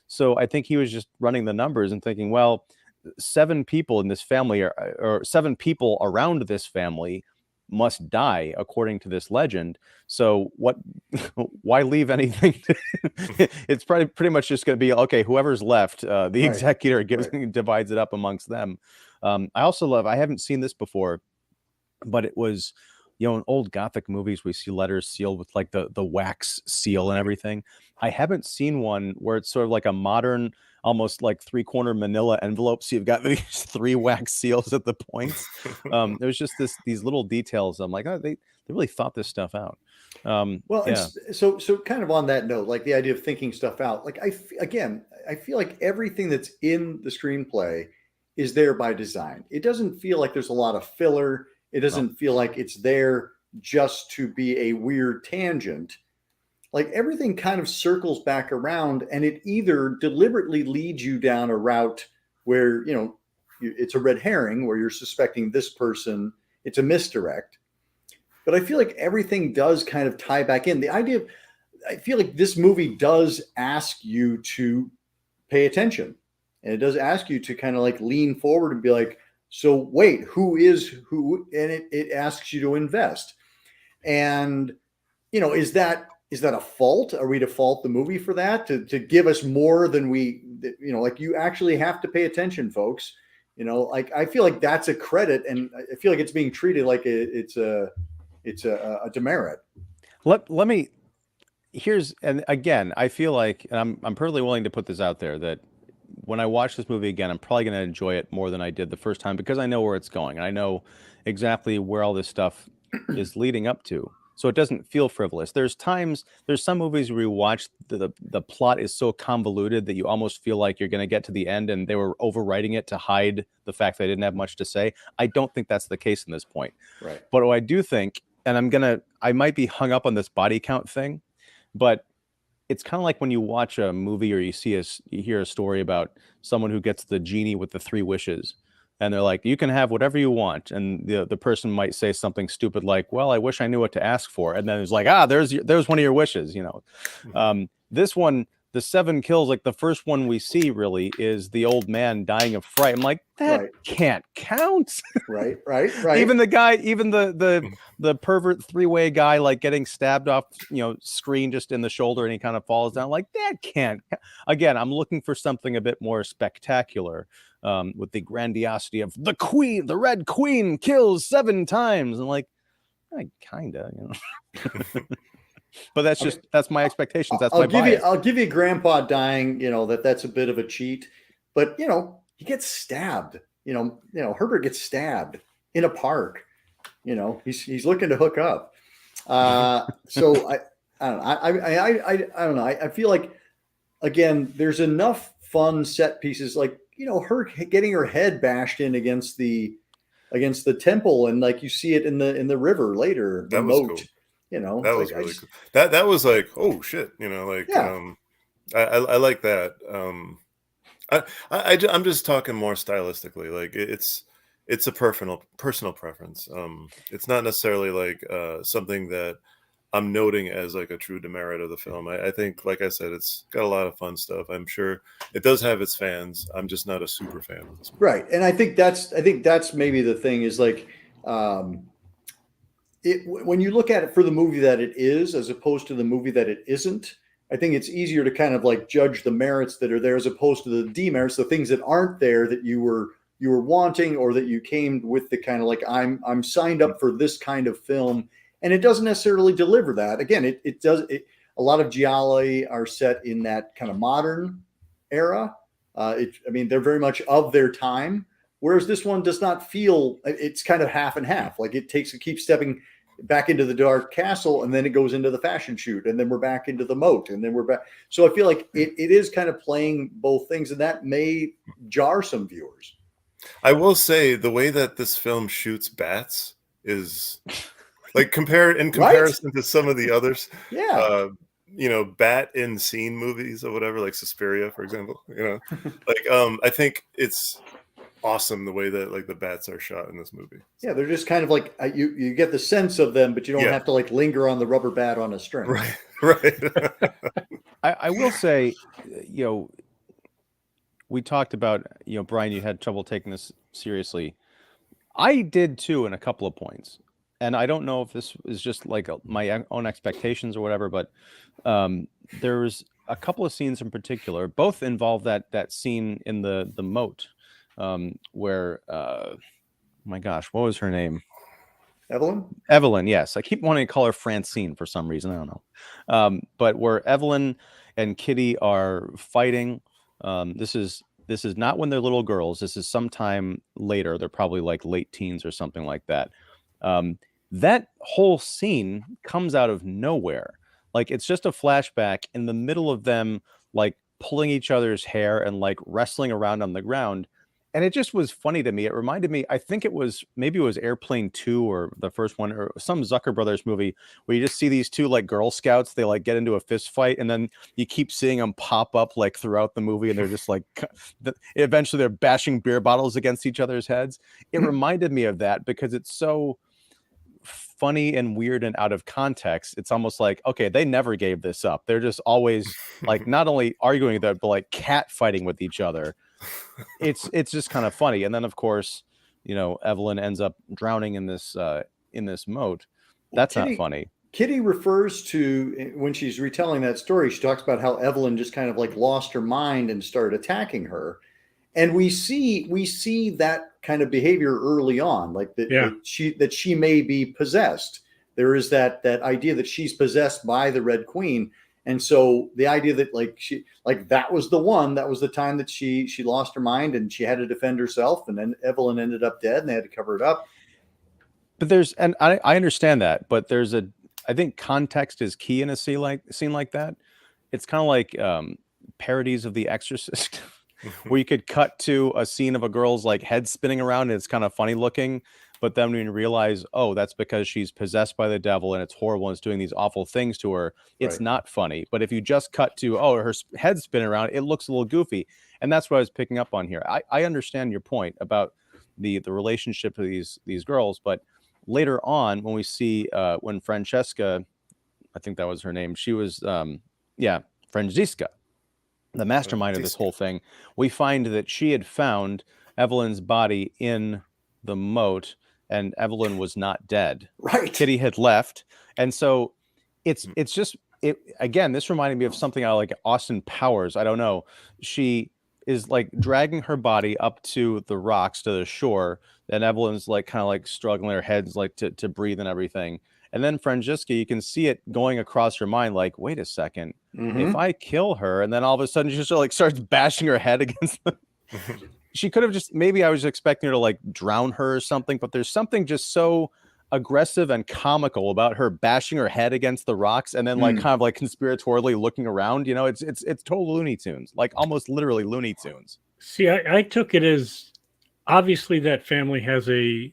So I think he was just running the numbers and thinking, well, 7 people in this family or 7 people around this family must die according to this legend. So why leave anything? It's pretty much just going to be, okay, whoever's left, the executor divides it up amongst them. I also love, I haven't seen this before, but it was, in old Gothic movies, we see letters sealed with like the wax seal and everything. I haven't seen one where it's sort of like a modern, almost like 3-corner manila envelope. So you've got these 3 wax seals at the points. There's just these little details. I'm like, oh, they really thought this stuff out. Well, yeah. So kind of on that note, like the idea of thinking stuff out, like I feel like everything that's in the screenplay is there by design. It doesn't feel like there's a lot of filler. It doesn't feel like it's there just to be a weird tangent. Like everything kind of circles back around, and it either deliberately leads you down a route where, it's a red herring where you're suspecting this person. It's a misdirect. But I feel like everything does kind of tie back in. The idea of, I feel like this movie does ask you to pay attention, and it does ask you to kind of like lean forward and be like, so wait, who is who? And it asks you to invest. And, is that a fault? Are we to fault the movie for that? To give us more than like you actually have to pay attention, folks. Like I feel like that's a credit, and I feel like it's being treated like it's a demerit. Let me, and again, I feel like, and I'm perfectly willing to put this out there, that when I watch this movie again, I'm probably going to enjoy it more than I did the first time because I know where it's going and I know exactly where all this stuff is leading up to. So it doesn't feel frivolous. There's some movies where you watch the plot is so convoluted that you almost feel like you're going to get to the end and they were overwriting it to hide the fact they didn't have much to say. I don't think that's the case in this point. Right. But what I do think, and I might be hung up on this body count thing, but it's kind of like when you watch a movie or you hear a story about someone who gets the genie with the 3 wishes. And they're like, you can have whatever you want. And the person might say something stupid like, well, I wish I knew what to ask for. And then it's like, there's one of your wishes, you know. This one, the 7 kills, like the first one we see really is the old man dying of fright. I'm like, that can't count. Right. Even the pervert 3-way guy, like getting stabbed off, screen just in the shoulder and he kind of falls down. Like that can't. Again, I'm looking for something a bit more spectacular. With the grandiosity of the queen, the Red Queen kills 7 times. And like, kinda, but that's my expectations. That's my bias. I'll give you grandpa dying, that's a bit of a cheat, but he gets stabbed, Herbert gets stabbed in a park, he's looking to hook up. So I don't know. I don't know. I feel like, again, there's enough fun set pieces, like, her getting her head bashed in against the temple, and like you see it in the river later. The moat, cool. That was really cool. That was like, oh shit, I like that. I'm just talking more stylistically. Like it's a personal preference. It's not necessarily like something that I'm noting as like a true demerit of the film. I think, like I said, it's got a lot of fun stuff. I'm sure it does have its fans. I'm just not a super fan of this movie. Right. And I think that's maybe the thing is like, when you look at it for the movie that it is, as opposed to the movie that it isn't, I think it's easier to kind of like judge the merits that are there as opposed to the demerits, the things that aren't there that you were wanting, or that you came with the kind of like, I'm signed up for this kind of film. And it doesn't necessarily deliver that. Again, it does. A lot of gialli are set in that kind of modern era. They're very much of their time. Whereas this one does not feel. It's kind of half and half. Like it keeps stepping back into the dark castle, and then it goes into the fashion shoot, and then we're back into the moat, and then we're back. So I feel like it is kind of playing both things, and that may jar some viewers. I will say the way that this film shoots bats is. Like comparison to some of the others, bat in scene movies or whatever, like Suspiria, for example. I think it's awesome the way that like the bats are shot in this movie. Yeah, they're just kind of like you get the sense of them, but you don't have to like linger on the rubber bat on a string. Right. I will say, we talked about, Brian, you had trouble taking this seriously. I did too in a couple of points. And I don't know if this is just like my own expectations or whatever, but there's a couple of scenes in particular. Both involve that scene in the moat where, my gosh, what was her name? Evelyn, yes. I keep wanting to call her Francine for some reason. I don't know. But where Evelyn and Kitty are fighting, this is not when they're little girls. This is sometime later. They're probably like late teens or something like that. That whole scene comes out of nowhere. Like it's just a flashback in the middle of them like pulling each other's hair and like wrestling around on the ground. And it just was funny to me. It reminded me, I think maybe it was Airplane 2 or the first one or some Zucker Brothers movie where you just see these two like Girl Scouts, they like get into a fist fight and then you keep seeing them pop up like throughout the movie and they're just like, eventually they're bashing beer bottles against each other's heads. It reminded me of that because it's so funny and weird and out of context. It's almost like, okay, they never gave this up. They're just always like not only arguing that, but like cat fighting with each other. It's just kind of funny. And then of course, Evelyn ends up drowning in this moat. That's not funny. Kitty refers to, when she's retelling that story, she talks about how Evelyn just kind of like lost her mind and started attacking her. And we see that kind of behavior early on, like that she may be possessed. There is that idea that she's possessed by the Red Queen. And so the idea that that was the one, that was the time that she lost her mind and she had to defend herself, and then Evelyn ended up dead and they had to cover it up. But I understand that, but I think context is key in a scene like that. It's kind of like parodies of The Exorcist, where you could cut to a scene of a girl's like head spinning around and it's kind of funny looking, but then when you realize, oh, that's because she's possessed by the devil and it's horrible and it's doing these awful things to her, it's Right. not funny. But if you just cut to, oh, her head spinning around, it looks a little goofy. And that's what I was picking up on here. I understand your point about the relationship of these girls, but later on when we see when Francesca, I think that was her name, she was Franziska, the mastermind of this whole thing, we find that she had found Evelyn's body in the moat and Evelyn was not dead. Right. Kitty had left. And so it's just, again, this reminded me of something I like Austin Powers. I don't know. She is like dragging her body up to the rocks, to the shore. And Evelyn's like kind of like struggling, her head's like to breathe and everything. And then Francesca, you can see it going across her mind, like, wait a second, if I kill her, and then all of a sudden she just like starts bashing her head against the... She could have just, maybe I was expecting her to like drown her or something, but there's something just so aggressive and comical about her bashing her head against the rocks and then like kind of like conspiratorially looking around. You know, it's total Looney Tunes, like almost literally Looney Tunes. See, I took it as obviously that family has a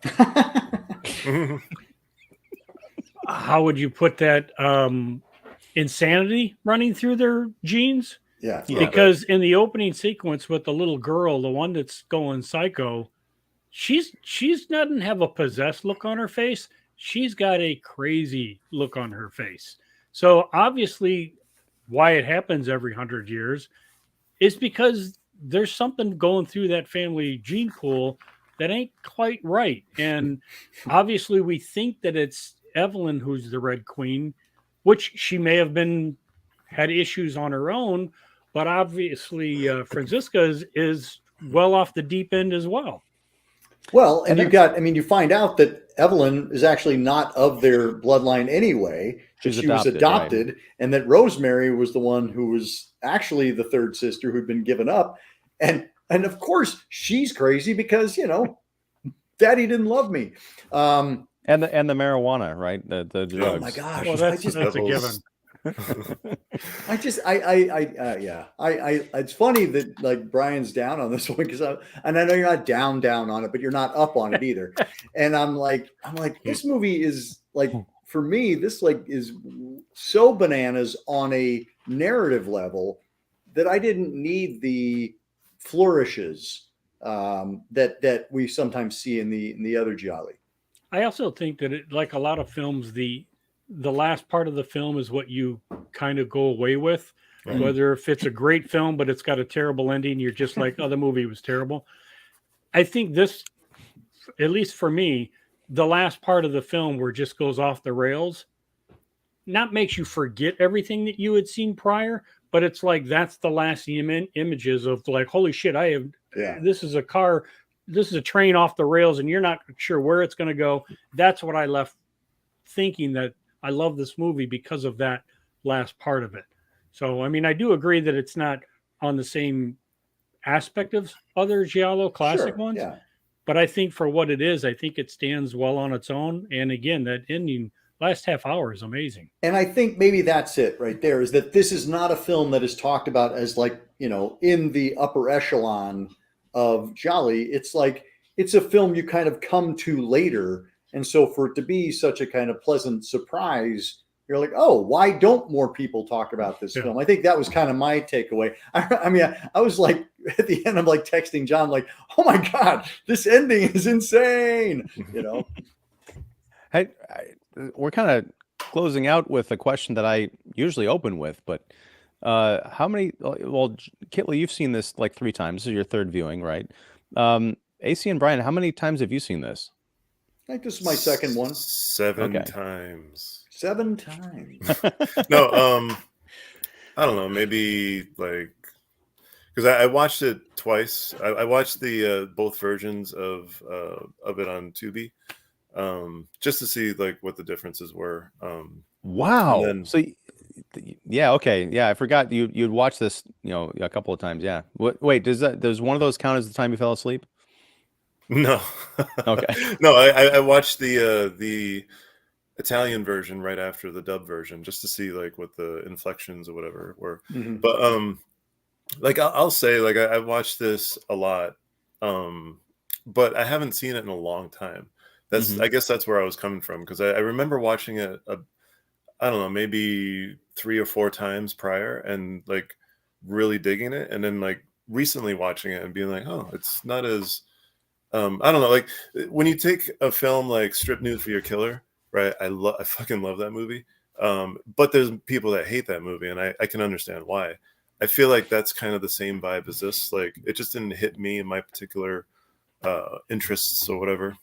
how would you put that, insanity running through their genes. Yeah. Because in the opening sequence with the little girl, the one that's going psycho, she doesn't have a possessed look on her face. She's got a crazy look on her face. So obviously why it happens every 100 years is because there's something going through that family gene pool that ain't quite right. And obviously we think that it's Evelyn who's the Red Queen, which she may have had issues on her own, but obviously Franziska is well off the deep end as well. Well, and you find out that Evelyn is actually not of their bloodline anyway. She was adopted, right? And that Rosemary was the one who was actually the third sister who'd been given up. And of course she's crazy because, Daddy didn't love me. And the marijuana, right? The drugs. Oh my gosh. Well, that's a given. It's funny that like Brian's down on this one because I know you're not down on it, but you're not up on it either. And I'm like, this movie is like, for me, this like is so bananas on a narrative level that I didn't need the flourishes that we sometimes see in the other Gialli. I also think that like a lot of films, the last part of the film is what you kind of go away with, whether if it's a great film, but it's got a terrible ending, you're just like, oh, the movie was terrible. I think this, at least for me, the last part of the film where it just goes off the rails, not makes you forget everything that you had seen prior, but it's like, that's the last images of like, holy shit, this is a car, this is a train off the rails and you're not sure where it's going to go. That's what I left thinking, that I love this movie because of that last part of it. So, I mean, I do agree that it's not on the same aspect of other Giallo classic ones, but I think for what it is, I think it stands well on its own. And again, that ending, last half hour is amazing. And I think maybe that's it right there, is that this is not a film that is talked about as like, in the upper echelon of Gialli. It's like, it's a film you kind of come to later. And so for it to be such a kind of pleasant surprise, you're like, oh, why don't more people talk about this film? I think that was kind of my takeaway. I was like, at the end, I'm like texting John, like, oh my God, this ending is insane. Hey, we're kind of closing out with a question that I usually open with, but how many, well, Kitley, you've seen this like 3 times. This is your 3rd viewing, right? AC and Brian, how many times have you seen this? I think this is my 2nd one. 7 times. 7 times. No, I don't know. Maybe like, because I watched it twice. I watched the both versions of it on Tubi, just to see like what the differences were. Wow. Then, so Yeah. Okay. Yeah. I forgot you'd watched this, a couple of times. Yeah. Wait, does one of those count as the time you fell asleep? No. Okay. No, I watched the Italian version right after the dub version just to see like what the inflections or whatever were. Mhm. But like I'll say like I watched this a lot, but I haven't seen it in a long time. Mhm. I guess that's where I was coming from, because I remember watching it I don't know, maybe 3 or 4 times prior and like really digging it, and then like recently watching it and being like, oh, it's not as I don't know, like when you take a film like Strip Nude for Your Killer, right? I fucking love that movie. But there's people that hate that movie, and I can understand why. I feel like that's kind of the same vibe as this. Like it just didn't hit me in my particular interests or whatever.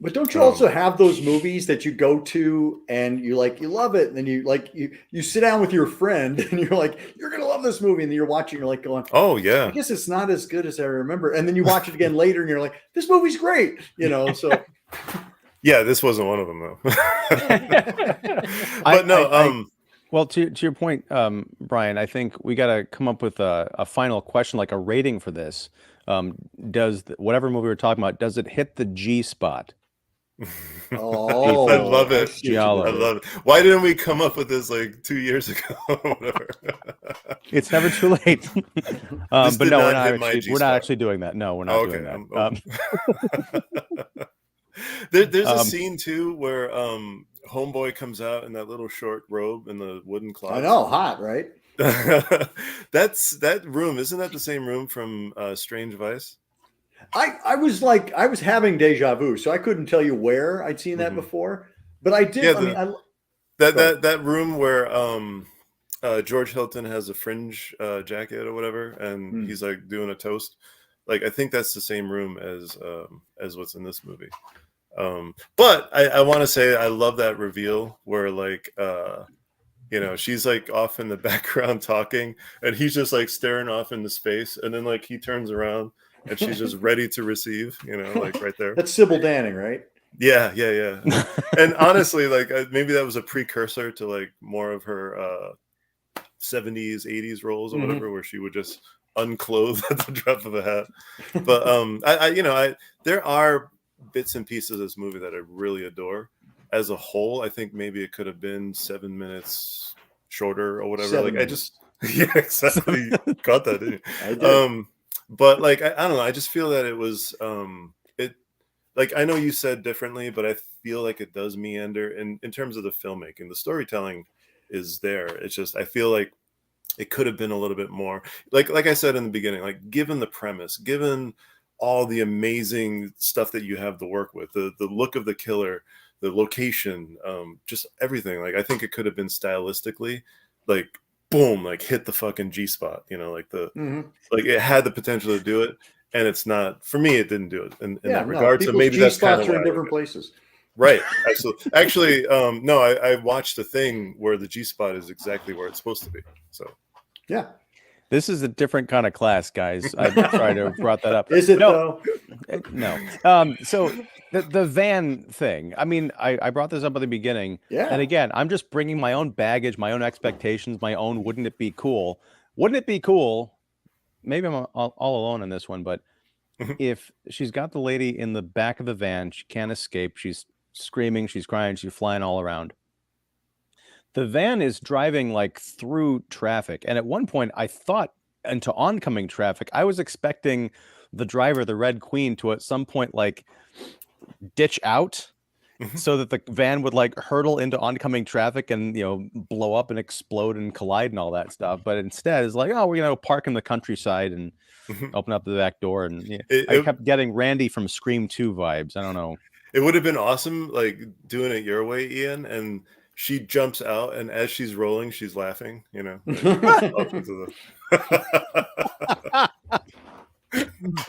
But don't you Um, also have those movies that you go to and you love it, and then you sit down with your friend and you're like, you're gonna love this movie, and then you're watching, you're like going, oh I yeah. guess it's not as good as I remember, and then you watch it again later and you're like, this movie's great, so Yeah, this wasn't one of them though. I, But no, well, to your point, Brian, I think we got to come up with a final question, like a rating for this. Does whatever movie we're talking about, does it hit the G spot? I oh, love I it. see what you did I Giallo. there. love it. Why didn't we come up with this like 2 years ago or whatever? It's never too late. This But did no, not hit my G we're not spot. actually doing that. No, we're not Oh, doing okay. that. There's a Um, scene too where Homeboy comes out in that little short robe and the wooden I claws. know, hot, right? That room. Isn't that the same room from Strange Vice? I was having deja vu, so I couldn't tell you where I'd seen that Hmm. before, but I did. Yeah, I mean, I that go ahead. that room where George Hilton has a fringe jacket or whatever, and Hmm. he's like doing a toast. Like I think that's the same room as what's in this movie. But I want to say I love that reveal where like she's like off in the background talking, and he's just like staring off into space, and then like he turns around and she's just ready to receive, like right there. That's Sybil Danning, right? Yeah, yeah, yeah. And honestly, like maybe that was a precursor to like more of her 70s, 80s roles or Mhm. whatever, where she would just unclothe at the drop of a hat. But I there are bits and pieces of this movie that I really adore. As a whole, I think maybe it could have been 7 minutes shorter or whatever. Like Seven I just minutes. yeah, exactly. Got that, didn't I you? did. But like I don't know, I just feel that it was it like I know you said differently, but I feel like it does meander in terms of the filmmaking. The storytelling is there. It's just I feel like it could have been a little bit more like I said in the beginning, like given the premise, given all the amazing stuff that you have to work with, the look of the killer, the location, just everything. Like I think it could have been stylistically like boom, like hit the fucking G spot, like Mhm. like it had the potential to do it, and it's not, for me it didn't do it in Yeah, that no, regard, so people's maybe G that's kind of spots are why in I look different at it. places. Right, absolutely. Actually, no, I watched a thing where the G spot is exactly where it's supposed to be. So Yeah. this is a different kind of class, guys. I'm sorry to have brought that up. Is it No, though? no. So the van thing. I mean, I brought this up at the beginning, and Yeah. again, I'm just bringing my own baggage, my own expectations, my own. Wouldn't it be cool? Wouldn't it be cool? Maybe I'm all alone in this one, but if she's got the lady in the back of the van, she can't escape. She's screaming, she's crying, she's flying all around. The van is driving like through traffic. And at one point, I thought into oncoming traffic, I was expecting the driver, the Red Queen, to at some point like ditch out so that the van would like hurtle into oncoming traffic and, blow up and explode and collide and all that stuff. But instead, it's like, oh, we're going to park in the countryside and open up the back door. And yeah, it, I it, kept getting Randy from Scream 2 vibes. I don't know. it would have been awesome like doing it your way, Ian, and she jumps out, and as she's rolling she's laughing, like off into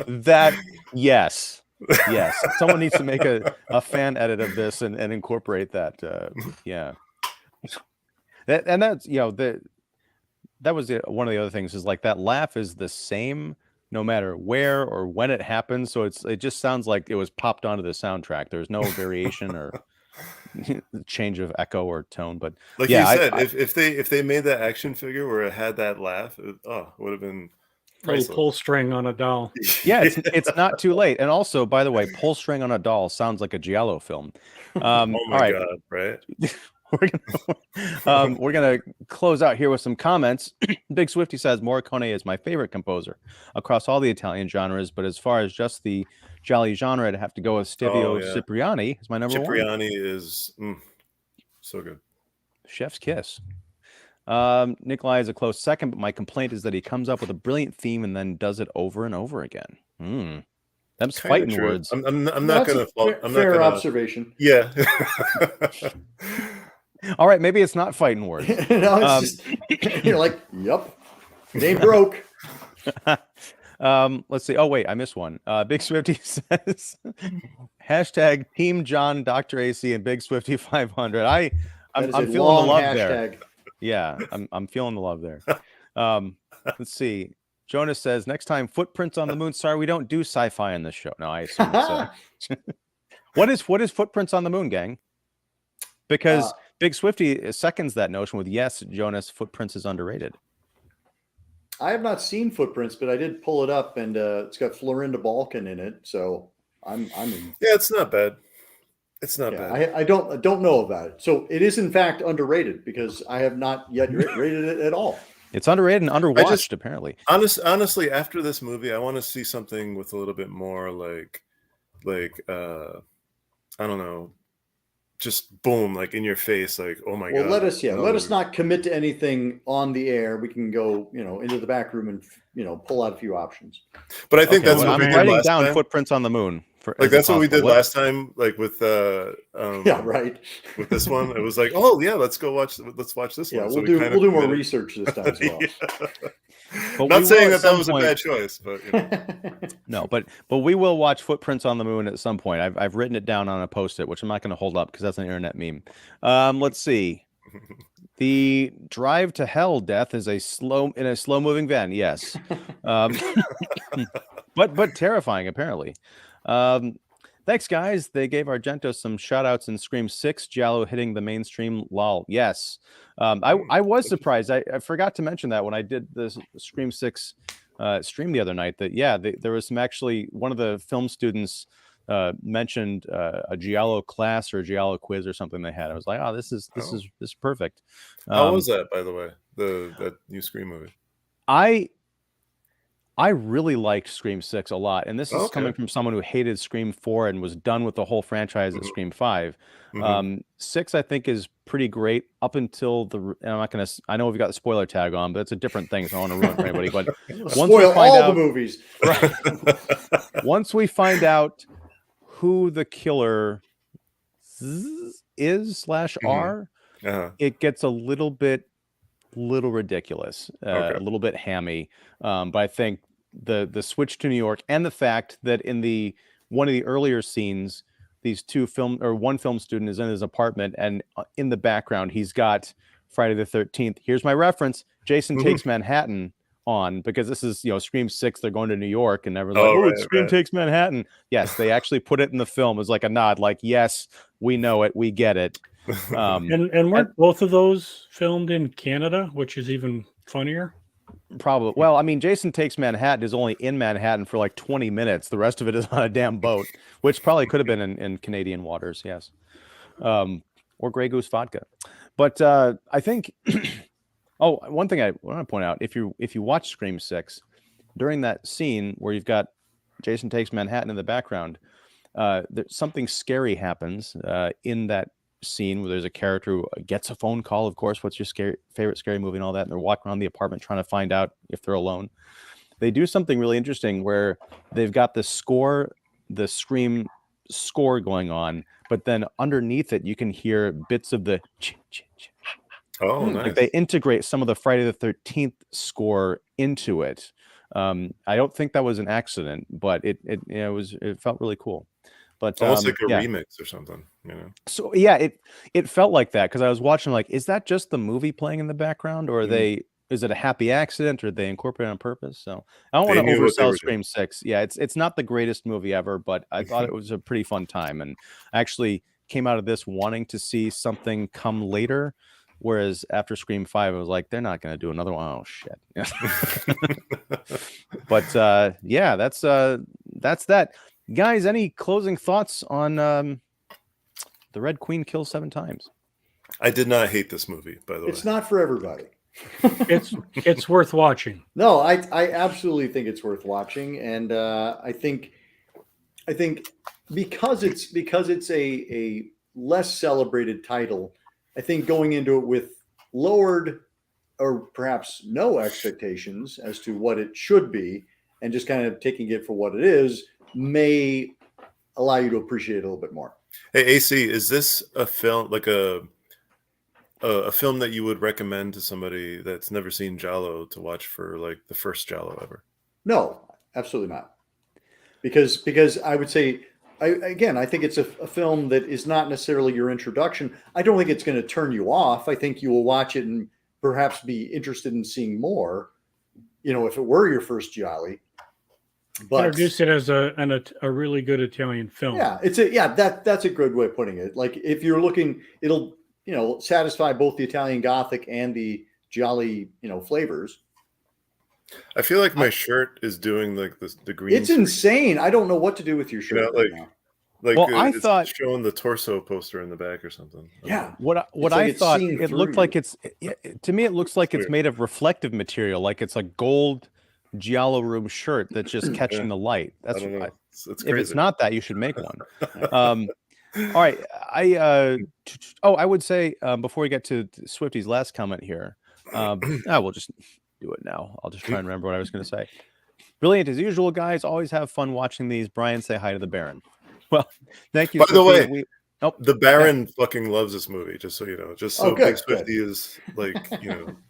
That, yes. Yes. Someone needs to make a fan edit of this and incorporate that. Yeah. That's, that was one of the other things is like that laugh is the same no matter where or when it happens. So it just sounds like it was popped onto the soundtrack. There's no variation or change of echo or tone. But Like yeah, you said, if they made that action figure where it had that laugh, it would have been Little priceless. pull string on a doll. yeah, it's not too late. And also, by the way, pull string on a doll sounds like a Giallo film. Oh All my right. god, right? we're gonna close out here with some comments. Big Swifty says Morricone is my favorite composer across all the Italian genres, but as far as just the Jolly genre, I'd have to go with Stivio Cipriani as my number one. Cipriani is so good. Chef's kiss. Nikolai is a close second, but my complaint is that he comes up with a brilliant theme and then does it over and over again. That's fighting true. words. I'm not gonna fault. I'm fair not gonna, observation. Yeah. All right, maybe it's not fighting words. No, it's just you're like, yep, it ain't broke. Let's see. Oh wait, I missed one. Big Swifty says hashtag Team John Dr. AC and Big Swifty 500. I'm feeling the love hashtag there. Yeah, I'm feeling the love there. Let's see. Jonas says next time Footprints on the Moon. Sorry, we don't do sci-fi in this show. No, I assume so. What is Footprints on the Moon, gang? Because Big Swifty seconds that notion with yes, Jonas, Footprints is underrated. I have not seen Footprints, but I did pull it up, and it's got Florinda Balkan in it, so I'm in. Yeah, it's not bad. It's not bad. I don't know about it. So it is in fact underrated because I have not yet rated it at all. It's underrated and underwatched, apparently. Honestly, after this movie, I want to see something with a little bit more like I don't know, just boom, like in your face, like, oh my god. Let us not commit to anything on the air. We can go, into the back room and pull out a few options. But I think that's what I'm we did writing last down time. Footprints on the Moon. That's what we did last time, like with right. With this one, it was like, oh yeah, let's watch this one. Yeah, so we'll do more research this time as well. But not saying that was a bad choice, but no, but we will watch Footprints on the Moon at some point. I've written it down on a post-it, which I'm not going to hold up because that's an internet meme. Let's see. The drive to hell death is a slow moving van. Yes, but terrifying apparently. Thanks, guys. They gave Argento some shout outs in Scream 6, Giallo hitting the mainstream. Lol. Yes. I was surprised. I forgot to mention that when I did the Scream 6 stream the other night, that, there was some actually, one of the film students mentioned a Giallo class or a Giallo quiz or something they had. I was like, oh, this is perfect. How was that, by the way? That new Scream movie? I really liked Scream 6 a lot, and this is coming from someone who hated Scream 4 and was done with the whole franchise at Scream 5. 6, I think, is pretty great up until I know we've got the spoiler tag on, but it's a different thing, so I don't want to ruin it for anybody. But once spoil all the movies. Right. Once we find out who the killer is /are, it gets a little ridiculous, a little bit hammy. But I think the switch to New York and the fact that in one of the earlier scenes, one film student is in his apartment, and in the background he's got Friday the 13th. Here's my reference: Jason Takes Manhattan on, because this is Scream 6. They're going to New York, and everyone's like, Scream Takes Manhattan. Yes, they actually put it in the film as like a nod, like, yes, we know it, we get it. And weren't both of those filmed in Canada, which is even funnier? Probably. Well, I mean, Jason Takes Manhattan is only in Manhattan for like 20 minutes. The rest of it is on a damn boat, which probably could have been in Canadian waters, yes. Or Grey Goose vodka. But I think, one thing I want to point out, if you watch Scream 6, during that scene where you've got Jason Takes Manhattan in the background, something scary happens in that scene where there's a character who gets a phone call, of course, what's your favorite scary movie and all that, and they're walking around the apartment trying to find out if they're alone. They do something really interesting where they've got the Scream score going on, but then underneath it you can hear bits of the nice. Like they integrate some of the Friday the 13th score into it. I don't think that was an accident, but it felt really cool. But almost like a remix or something, So yeah, it felt like that, because I was watching like, is that just the movie playing in the background, or is it a happy accident, or they incorporate it on purpose? So I don't want to oversell Scream doing. 6. Yeah, it's not the greatest movie ever, but I thought it was a pretty fun time. And actually, came out of this wanting to see something come later. Whereas after Scream 5, I was like, they're not going to do another one. Oh shit. But yeah, that's that. Guys, any closing thoughts on The Red Queen Kills 7 Times? I did not hate this movie, by the way. It's not for everybody. It's worth watching. No, I absolutely think it's worth watching, and I think because it's a less celebrated title, I think going into it with lowered or perhaps no expectations as to what it should be, and just kind of taking it for what it is, may allow you to appreciate it a little bit more. Hey, AC, is this a film, like a film that you would recommend to somebody that's never seen Giallo to watch for like the first Giallo ever? No, absolutely not. Because I would say, I think it's a film that is not necessarily your introduction. I don't think it's going to turn you off. I think you will watch it and perhaps be interested in seeing more, if it were your first Gialli. But Introduce it as a really good Italian film. yeah, that's a good way of putting it. Like if you're looking, it'll satisfy both the Italian Gothic and the Gialli flavors. I feel like my shirt is doing like the green. It's insane. I don't know what to do with your shirt right now. Like, well, I it's thought showing the torso poster in the back or something. Yeah. What It's I like thought, it's it looked like to me, it looks like it's Weird. made of reflective material, like it's a gold Giallo room shirt that's just catching the light. I That's don't know. It's if crazy. it's not that, you should make one. All right, I would say before we get to Swifty's last comment here, we'll just do it now. I'll just try and remember what I was going to say. Brilliant as usual, guys. Always have fun watching these. Brian, say hi to the Baron. Well, thank you. By the Swifty. way, Nope. the Baron fucking loves this movie, just so you know. Just so good, Big Swifty is like,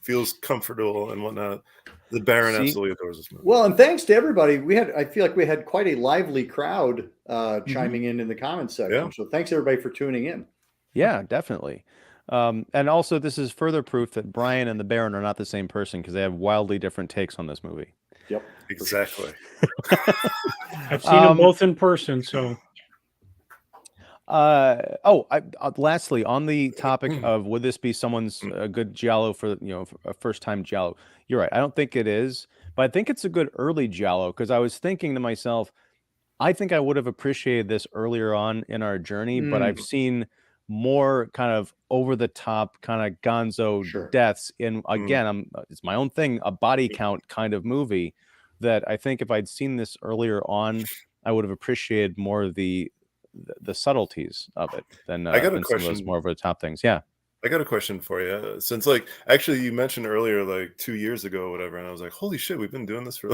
feels comfortable and whatnot. The Baron absolutely adores this movie. Well, and thanks to everybody. I feel like we had quite a lively crowd chiming in the comments section. Yeah. So thanks everybody for tuning in. Yeah, definitely. And also, this is further proof that Brian and the Baron are not the same person because they have wildly different takes on this movie. Yep. Exactly. I've seen them both in person, so. Lastly, on the topic of would this be someone's a good Giallo for a first time Giallo? You're right. I don't think it is, but I think it's a good early Giallo because I was thinking to myself, I think I would have appreciated this earlier on in our journey, but I've seen more kind of over the top kind of gonzo deaths in, again, it's my own thing, a body count kind of movie that I think if I'd seen this earlier on, I would have appreciated more of the subtleties of it than I got a than some of those question. more over the top things. Yeah. I got a question for you. Since actually you mentioned earlier, like 2 years ago or whatever, and I was like, holy shit, we've been doing this for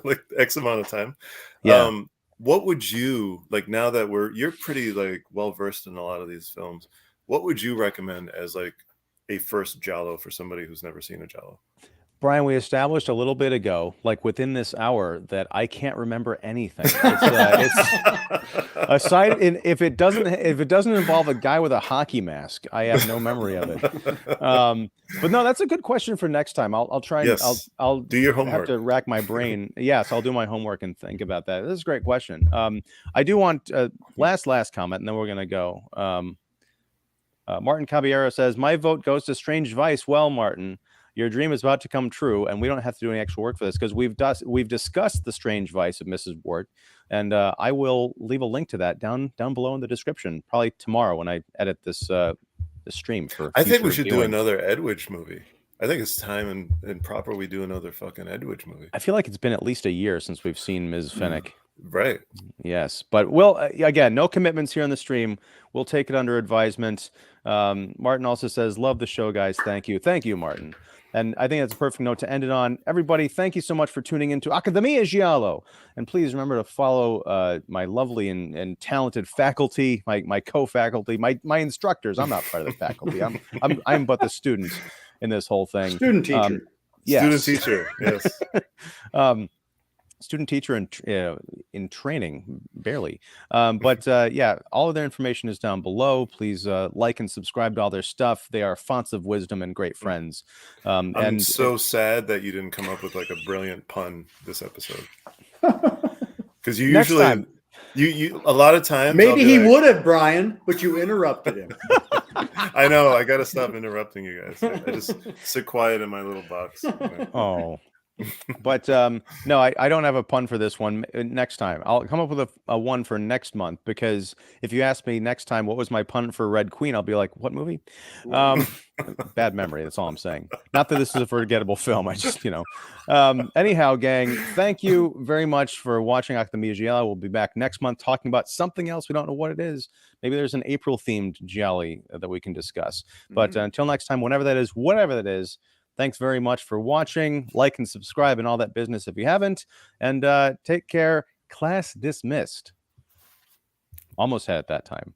like X amount of time. Yeah. What would you like now that you're pretty like well versed in a lot of these films? What would you recommend as like a first Giallo for somebody who's never seen a Giallo? Brian, we established a little bit ago, like within this hour, that I can't remember anything. It's aside if it doesn't involve a guy with a hockey mask, I have no memory of it. But no, that's a good question for next time. I'll try and I'll do your homework. Have to rack my brain. Yes, I'll do my homework and think about that. This is a great question. I do want last comment, and then we're gonna go. Martin Caballero says, "My vote goes to Strange Vice." Well, Martin, your dream is about to come true, and we don't have to do any extra work for this because we've discussed The Strange Vice of Mrs. Ward, and I will leave a link to that down below in the description, probably tomorrow when I edit this stream. I think we should do another Edwidge movie. I think it's time and proper we do another fucking Edwidge movie. I feel like it's been at least a year since we've seen Ms. Fennick. Right. Yes, but we'll again, no commitments here on the stream. We'll take it under advisement. Martin also says, "Love the show, guys. Thank you, Martin." And I think that's a perfect note to end it on. Everybody, thank you so much for tuning into Accademia Giallo. And please remember to follow my lovely and talented faculty, my co-faculty, my instructors. I'm not part of the faculty. I'm but the student in this whole thing. Student teacher. Yes. Student teacher. Yes. Student teacher in training, barely. But all of their information is down below. Please like and subscribe to all their stuff. They are fonts of wisdom and great friends. I'm so sad that you didn't come up with like a brilliant pun this episode. Because you usually You a lot of times. I'll Maybe be he like, would have, Brian, but you interrupted him. I know. I got to stop interrupting you guys. I just sit quiet in my little box. You know? Oh, but no, I don't have a pun for this one. Next time I'll come up with a one for next month, because if you ask me next time what was my pun for Red Queen, I'll be like, what movie? Bad memory, that's all I'm saying. Not that this is a forgettable film, I just, anyhow, gang, thank you very much for watching Accademia Giallo. We'll be back next month talking about something else. We don't know what it is. Maybe there's an April themed Gialli that we can discuss, but until next time, whenever that is, whatever that is, thanks very much for watching. Like and subscribe and all that business if you haven't. And take care. Class dismissed. Almost had it that time.